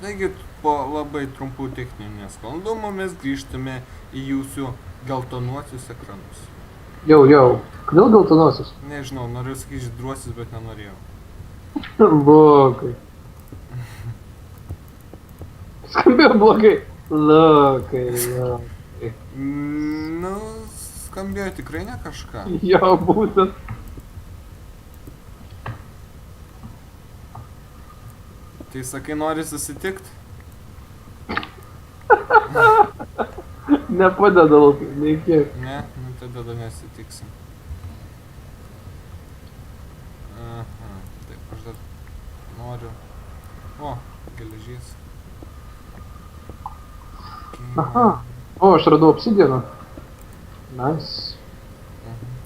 Taigi, po labai trumpų techninių nesklandumų mes grįžtame į jūsų geltonuosius ekranus. Jau. Kodėl geltonosis? Nežinau, noriu sakyti žydruosius, bet nenorėjau. Blogai. Skambėjo blogai. Blogai. Nu, skambėjo tikrai ne kažką. Jo, būtent. Tai sakai, nori susitikti? Nepadeda labai, nei kiek. Ne, nu tada nesitiksim. Aha, taip, aš dar noriu. O, geležys. Aha. O, aš radau obsidieną. Nice.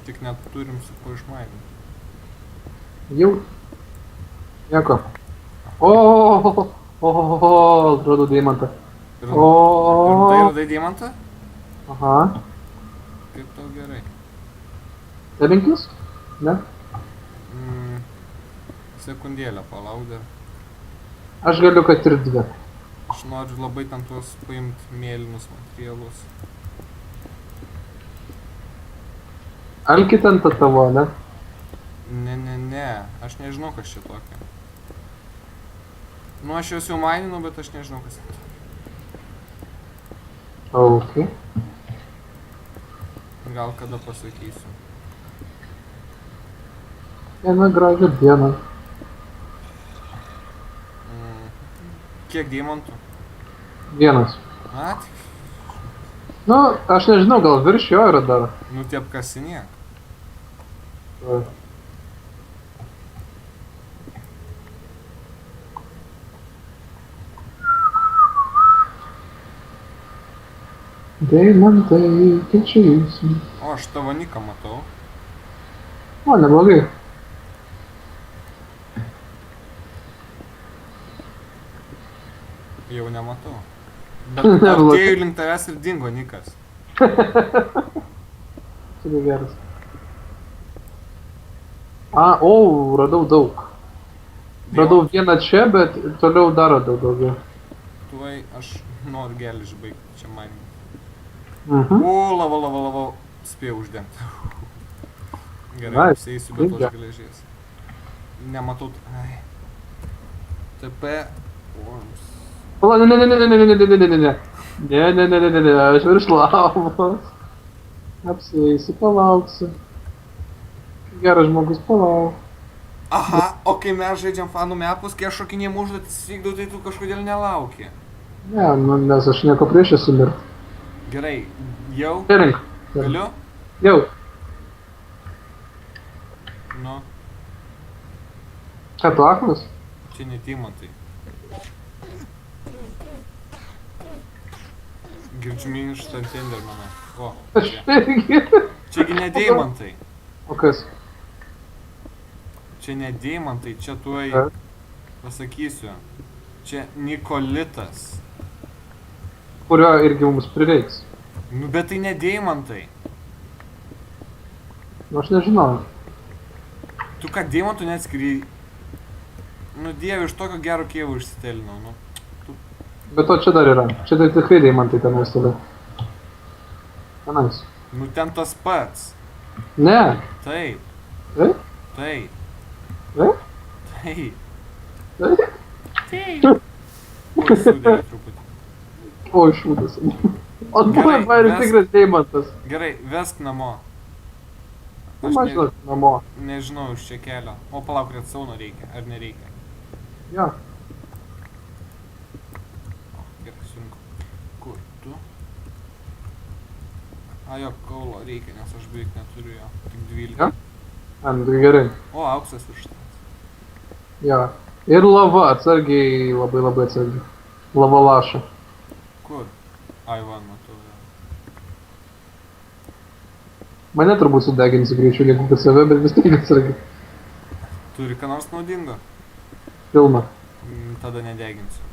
Tik net turim su kuo išmaivinti. Jau. Nieko. O, radau deimantą. Rimtai radai diamantą? Aha. Kaip tau gerai. Debinkis? Ne? Sekundėlę palauk dar. Aš galiu, kad ir dvi. Aš noriu labai ten tuos paimti mėlynus materialus. Alki ten ta tavo, ne? Ne, aš nežinau kas čia tokia. Nu aš juos jau maininu, bet aš nežinau kas čia tokia. Ok. Gal kada pasakysiu. Vieną gražią dieną. Kiek deimantų? Vienas. A, tik. Nu, aš nežinau, gal virš jo yra dar. Nu tie apkasinėk. Deimantai, keičiasi. O, aš tavo niką matau. O, neblogai. Jau nematau. Bet artėjau link tavęs ir dingo nikas. Čia geras. Radau daug. Radau vieną čia, bet toliau dar radau daugiau. Tuoj aš noriu gelį išbaigti čia mainimą. Mhm. O, lava. Spėjau uždengti. Gerai, Nice. apsieisiu be tos Puikiai. geležies. Nematau. Ai. TP. Worms. Pala, ne. Ne, aš virš lavos. Apsieisiu, palauksiu. Geras žmogus, palauk. Aha, o kai mes žaidžiam fanų mepus, kai aš šokinėjim užduotis vykdau, tai tu kažkodėl nelauki. Ne, nu, nes aš nieko prieš esu mirt. Gerai, jau? Perink. Galiu? Jau. Nu, Ką tu aklas? čia ne deimantai. Girdžiu minkštą tendermaną. O, Aš čia. irgi. Čiagi ne deimantai. O kas? Čia ne deimantai, čia tuoj Kas? pasakysiu. Čia Nikolitas. Kurio irgi mums prireiks. Nu, bet tai ne deimantai. Nu, aš nežinau. Tu ką, deimantų neatskiri? Nu, dieve, iš tokio gero kievo išsitelinau, nu. Bet to čia dar yra. Čia tai tikrai deimantai ten toliau. Tenais. Nu, ten tas pats. Ne. Taip, E? taip, E? taip. E? Taip. Oi, sudėlė truputį. O, šūdas. O tu Gerai, man mes- tikras deimantas. Gerai, vesk namo. Nu, mašinas namo. Nežinau iš čia kelio. O palauk, kad sauno reikia, ar nereikia? Jo. Gerai, surinkau. Kur tu? A, jo, kaulo reikia, nes aš beveik neturiu jo. Tik 12. Jo? An, tai gerai. O, auksas virš tavęs. Jo. Ir lava, atsargiai, labai atsargiai. Lava laša. Kur? Ai, va, matau jo. Mane turbūt sudeginsi greičiau negu kad save, bet vis tiek atsargiai. Turi ką nors naudingo? Pilna. Tada nedeginsiu.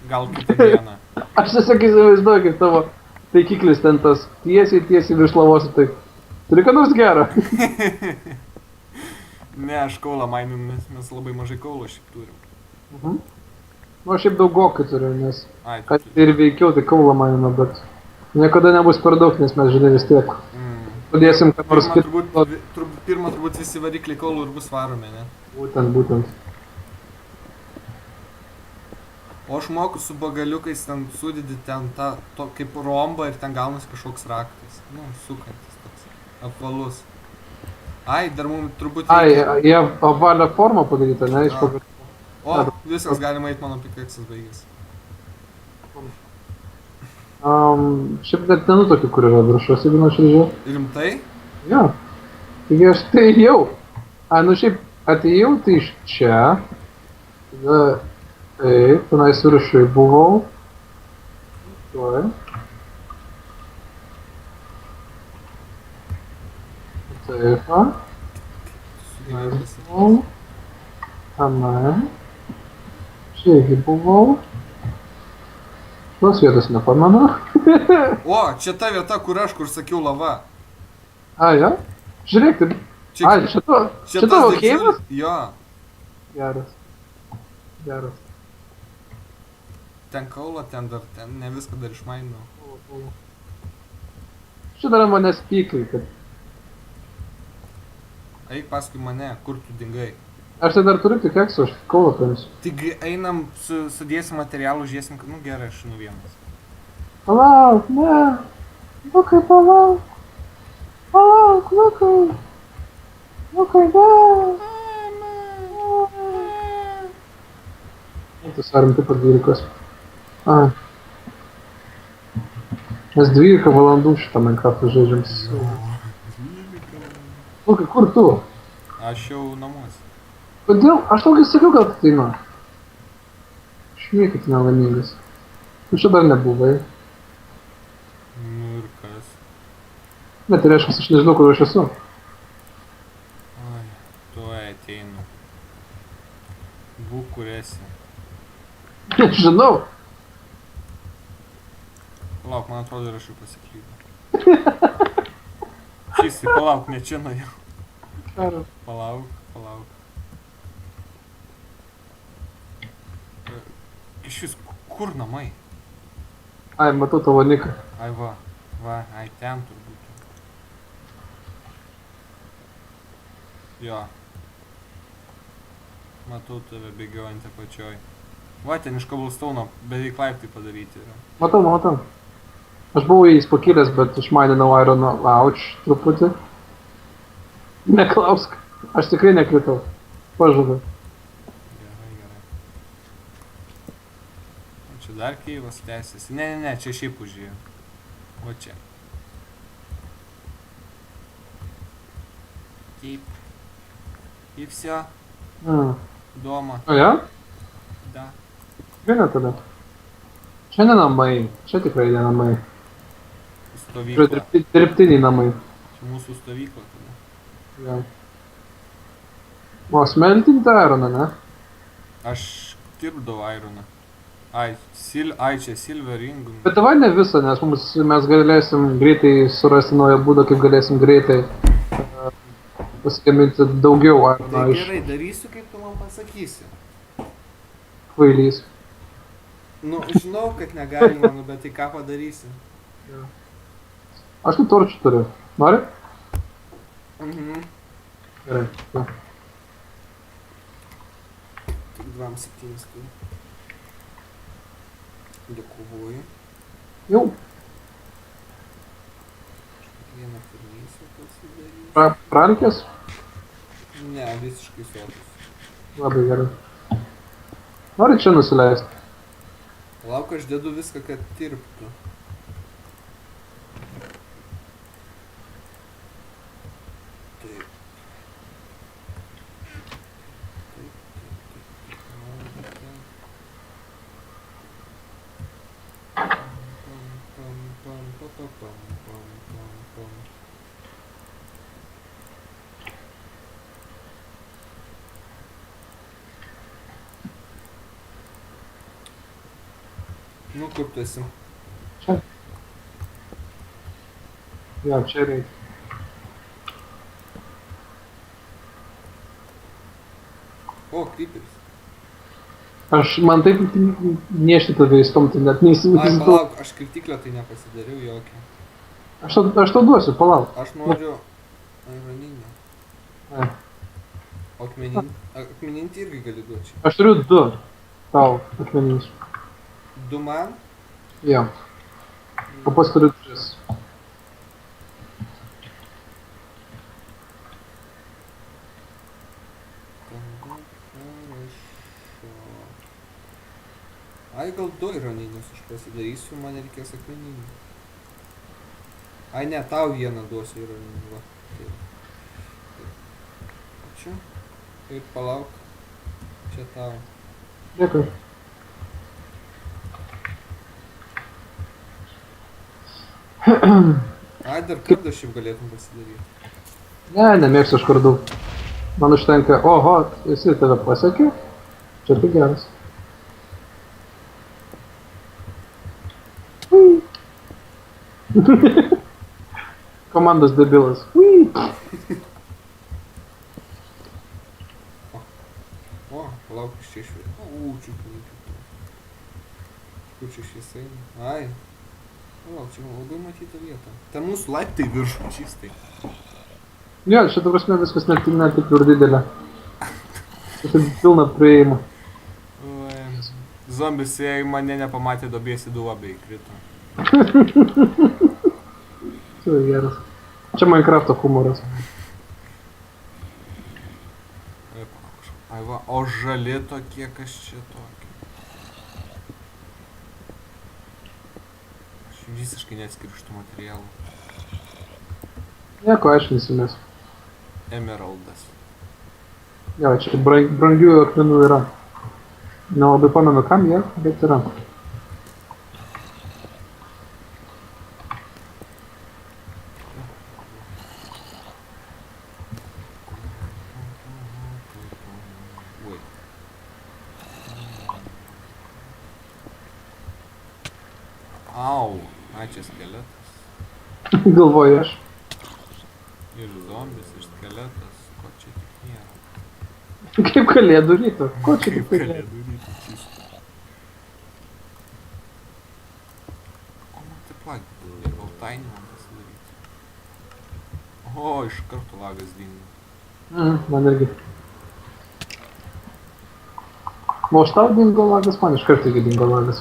Gal kitą dieną. Aš tiesiog įsivaizduoju, kaip tavo taikiklis ten tas tiesiai virš lavos ir taip. Turi ką nors gerą. Ne, aš kaulą maininu, nes mes labai mažai kaulo šiaip turim. Mhm. Nu, aš šiaip daugokai turiu, nes Ai, tu kad turi. ir veikiau, tai kaulą manina, bet niekada nebus per daug, nes mes, žinai, vis tiek padėsim, kad nors Pirma turbūt visi varikliai kaulų ir bus varomi, ne? Būtent. O aš moku su bagaliukais ten sudėti ten tą, kaip rombą ir ten gaunasi kažkoks raktas. Nu, sukantis toks. Apvalus. Ai, dar mums turbūt Ai, reikia. jie apvalią formą padarytą, ne, iš Jo. pagalių. O, viskas galima eit, mano pikaksas baigės. Šiaip net nenutokiu, kur yra viršus, jeigu nuoširdžiai. Rimtai? Jo. Taigi aš tai jau. Ai, nu šiaip atėjau tai iš čia. Tada, taip, tenais viršui buvau. Tuoj. Taip, va. Tenais buvau. Tenai. Čia irgi buvau. Tos vietos nepamenu. O, čia ta vieta, kur sakiau lava. A, jo? Žiūrėk, tai... Čia, Ai, čia tavo kėjimas? Jo, Geras. Geras. ten kaulo, ten ne viską dar išmainau. Čia dar manęs pykai, kad... Eik paskui mane, kur tu dingai. Aš tai dar turiu tik eksų, aš kaulo paimsiu. Taigi einam, sudėsim materialų, žiūrėsim, nu gerai, aš vienas. Palauk, ne. Lukai, palauk. Palauk, Lukai. Lukai, ne. Tai svarim taip pat 12. Ai. Mes 12 valandų šitą Minecraftą žaidžiam. Lukai, kur tu? Aš jau namuose. Kodėl? Aš tau sakiau, kad tu ateina. Aš niekit nelaimingas. Tu čia dar nebuvai. Nu ir kas? Bet tai reiškia, aš nežinau, kur aš esu. Ai, tuoj ateinu. Būk kur esi. Žinau. Palauk, man atrodo, ir aš jau pasiklydau. Šis, palauk, ne čia nuėjau. Palauk. Išvis, kur namai? Ai, matau tavo niką. Ai va, ai ten turbūt. Jo. Matau tave bėgiojantį apačioj. Va, ten iš Cobblestone'o beveik laiptai padaryti yra. Matau. Aš buvau jais pakilęs, bet išmaninau Irono Lauch truputį. Neklausk. Aš tikrai nekritau. Pažadu. Gerai. O čia dar keivas tęsiasi. Ne, čia šiaip užėjo. O čia. Taip. И все. Дома. O ja? Да. Gerai tada. Čia ne namai. Čia tikrai ne namai. Stovykla. Čia dirbtiniai namai. Čia mūsų stovykla tada. Ja. O smeltinti Ironą, ne? Aš dirbdavau Ironą. Ai, čia Silver Ring. Bet davai ne visą, nes mes galėsim greitai surasti naują būdą, kaip galėsim greitai pasigaminti daugiau Irono Tai iš gerai, darysiu, kaip tu man pasakysi. kvailys. Nu, žinau, kad negalima, nu, bet tai ką padarysi? Aš tai torčių turiu. Nori? Mhm. Gerai. Ja. Tik 2,7 turiu. Dėkuoju. Jau. Vieną pirmysą pasidarysiu. Pralikės? Ne, visiškai sotus. Labai gerai. Nori čia nusileisti? Lauk, aš dedu viską, kad tirptų. Taip. Nu, kur tu esi? Čia. Jo, čia reikia. O, kryperis. Man taip nešti tave įstumti, net Ai, neįsivaizduoju. palauk, aš kritiklio tai nepasidariau jokio. Aš tau duosiu, palauk. Aš noriu raninę. Ai. Akmeninti irgi gali duoti. Aš turiu 2 tau akmeninius. 2 man? Jo. O pas turiu 3. Ai, gal 2 ironinius aš pasidarysiu, man reikės akmeninių. Ai, ne, tau vieną duosiu ironinių, va. Taip. Ačiū. Ir palauk. Čia tau. Dėkui. Ai, dar kartą šiaip galėtum pasidaryti. Ne, nemėgstu aš kardų. Man užtenka, oho, jisai tave pasiekė. Čia tai geras. Ui. Komandos debilas. Ui. O, palauk, iš čia šviesa. O, čiūkai. Kur čia šviesa eina? Ai. Palauk, čia labai matyta vieta. Ten mūsų laiptai viršų čistai. Jo, čia ta prasme viskas net taip ir didelė. Čia taip pilna prieimų. Zombis, jei mane nepamatė, dobėsi duobę įkrito. Tai geras. Čia Minecrafto humoras. Ai va, o žali tokie, kas čia tokie. Aš visiškai neatskiriu šitų materialų. Nieko, aiškinsimės. Emeraldas. Jo, čia brangių akmenų yra. Nelabai pamenu kam jie, bet yra. Oi. Au, ai čia skeletas. Galvoju aš. Ir zombis, ir skeletas, ko čia tik nėra. Kaip kalėdų ryto. Ko čia Kaip taip kalėdų? kalėdų ryto čistą. O man taip lagina, gal tainį man pasidaryti. O, iš karto lagas dingo. Man irgi. O aš tau dingo lagas, man iš karto irgi dingo lagas.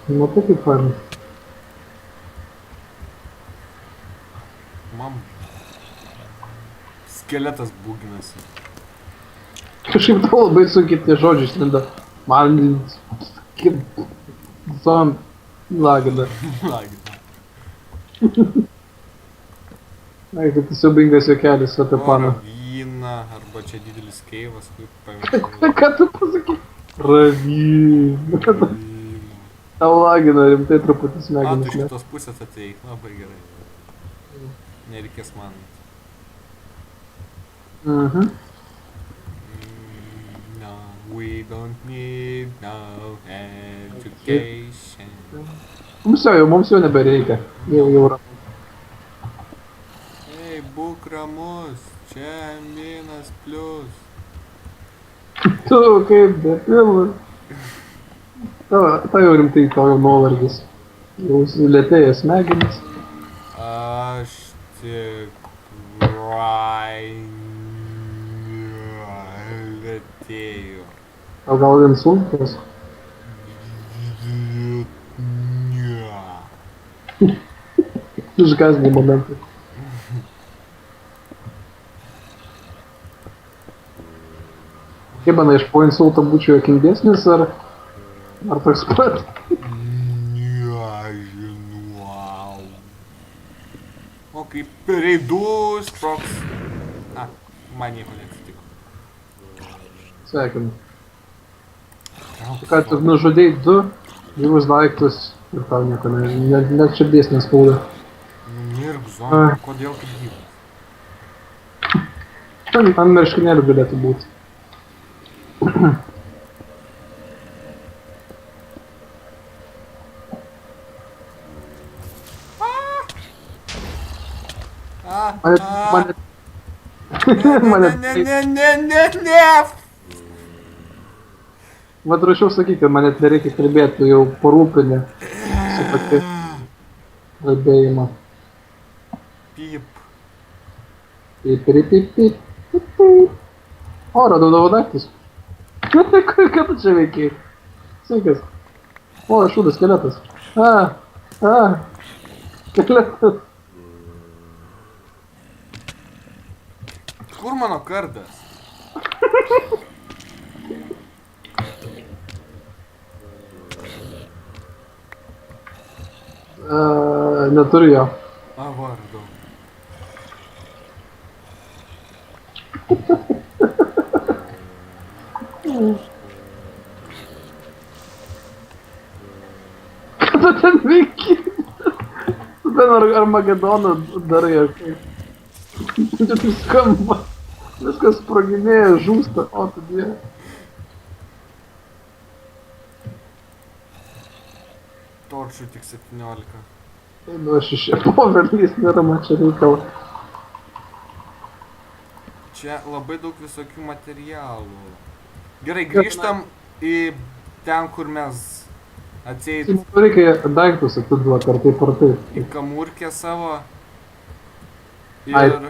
Nu tai kaip fainai. Man skeletas būginasi. Kažkaip tau labai sunkiai tie žodžiai išlindo. Man kaip lagina. Lagina. Ai, kaip tai siaubingas juokelis apie paną. Ravina, arba čia didelis keivas, kaip paimti. Ką tu pasakai? Ravina. Ravina. Tau lagina rimtai truputį A, tu smegenis. iš Ne? kitos pusės atėjai, labai gerai. Nereikės man. Mhm. No, we don't need no education. Mums jau nebereikia. Jau ramu. Ei, būk ramus, čia minus plus. Tu kaip debilas. Tau jau rimtai, tau jau nuovargis. Jau lėtėja smegenis. Aš tik lėtėju. O gal insultas? Ne. Išgąsdinimo momentai. Kaip manai, aš po insulto būčiau juokingesnis ar toks pat? Nežinau. O kaip reidus toks. A, man nieko neatsitiko. Sveikinu. Ką tu nužudėjai 2 gyvus daiktus ir tau nieko net širdies neskauda. Mirk zombie, kodėl kaip gyvas? Ant marškinėlių galėtų būti. Mane... Ne. Vat rašiau sakyti, kad man net nereikia kalbėti, tu jau parūpinė su pati kalbėjimą. Pyp. Pip, pip, pip, pip, pip, pip. O, radau tavo daiktus. Ką tu čia veikiai? Sveikas. O, šūdas, skeletas. Skeletas. Kur mano kardas? Neturiu jo. A, va, radau. Ką tu ten veiki? Tu ten Armagedoną darai, ar kaip? Čia taip skamba. Viskas sproginėja, žūsta, o tu dieve. Torčių tik 17. Tai nu aš iš povelys, nėra man čia reikalo. Čia labai daug visokių materialų. Gerai, grįžtam į ten, kur mes atseit Tai reikia daiktus atiduoti, ar taip ar taip. į kamurkę savo. Ai. Ir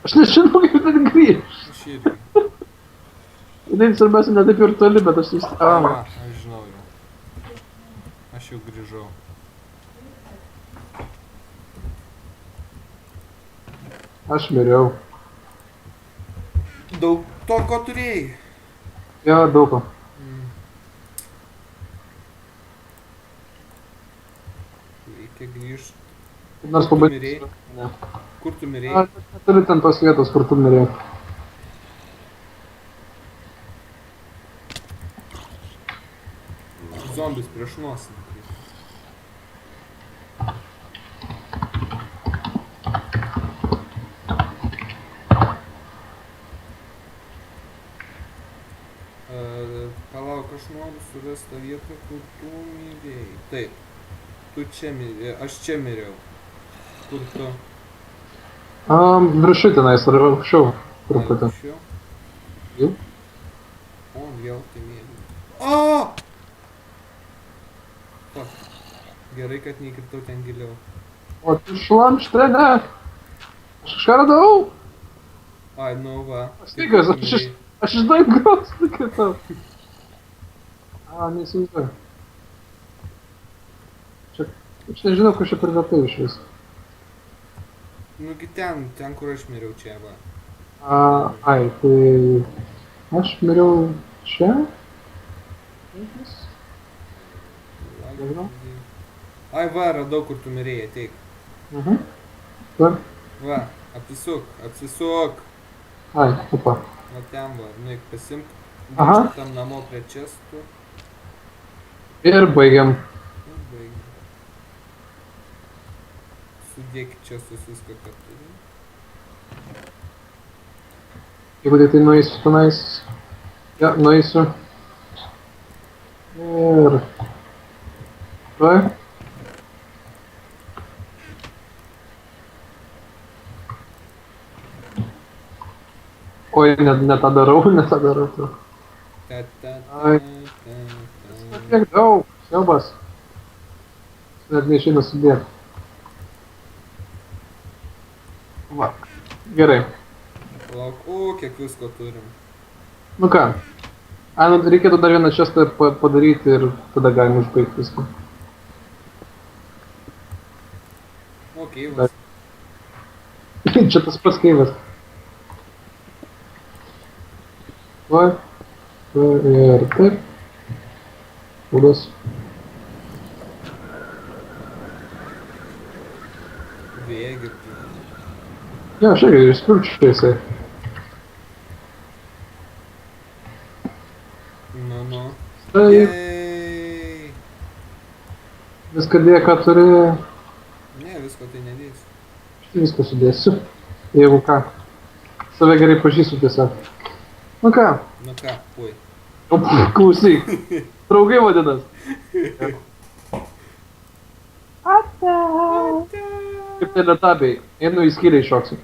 Aš nežinau, kaip ten grįžt. aš irgi. Tai svarbiausia, ne taip ir toli, bet aš vis... Va, aš žinau jau. Aš jau grįžau. Aš miriau. Daug to, ko turėjai. Jo, daug ko. Reikia grįžti. Kaip nors Kur tu pabandysiu. mirei? Ne. Kur tu A, mirėjai? neturiu ten tos vietos, kur tu mirėjai. Zombis prieš nosį. Palauk, aš noriu surasti tą vietą, kur tu mirėjai. Taip. Tu čia mirėjai, aš čia miriau. Kur tu? Viršui tenais, ar aukščiau truputį. Aukščiau? Jau? O, vėl tai mėly. O! Fuck. Gerai, kad neįkritau ten giliau. O tu šlamštrene! Aš kažką radau! Ai, nu va. Stikas, aš iš dangaus nukritau. Neįsivaizduoju. Čia, aš nežinau, kas čia per vieta iš vis. Nugi ten, kur aš miriau čia, va. Ai, tai... Aš miriau čia? Nežinau. Ai, va, radau, kur tu mirėjai, ateik. Kur? Va, apsisuk. Ai, opa. Va ten, va, nueik pasimk. Aha. Grįžk tam namo prie čestų. Ir baigiam. Ir baigiam. Sudėk čestus viską, ką turi. Jeigu tai nueisiu tenais. Ja, nueisiu. Ir... Tuoj. Oi, ne tą darau, ne tą darau. Ta, ta, Ai. ta, ta. Tiek daug, siaubas. Net neišeina sudėti. Va, gerai. Palauk, o, kiek visko turim. Nu ką, nu, reikėtų dar vieną čestą padaryti ir tada galim užbaigti viską. O, keivas. Čia tas pats keivas. Va, ir taip. Būdas. Bėgi tu. Jo, aš irgi išskirčiu jisai. Nu. Taip, Jej. viską dėja, ką turi. Ne, visko tai nedėsiu. Aš viską sudėsiu. Jeigu ką. Save gerai pažįstu tiesiog. Nu ką, Nu ką, oi. klausyk. Draugai vadinas. Kaip teletabiai. Einu į skyrę iššoksiu.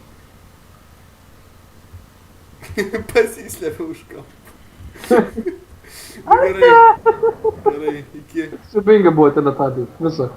Pasislėpiau už kampą. Gerai. Gerai, iki. Siubinga buvo ten atadė. Visą.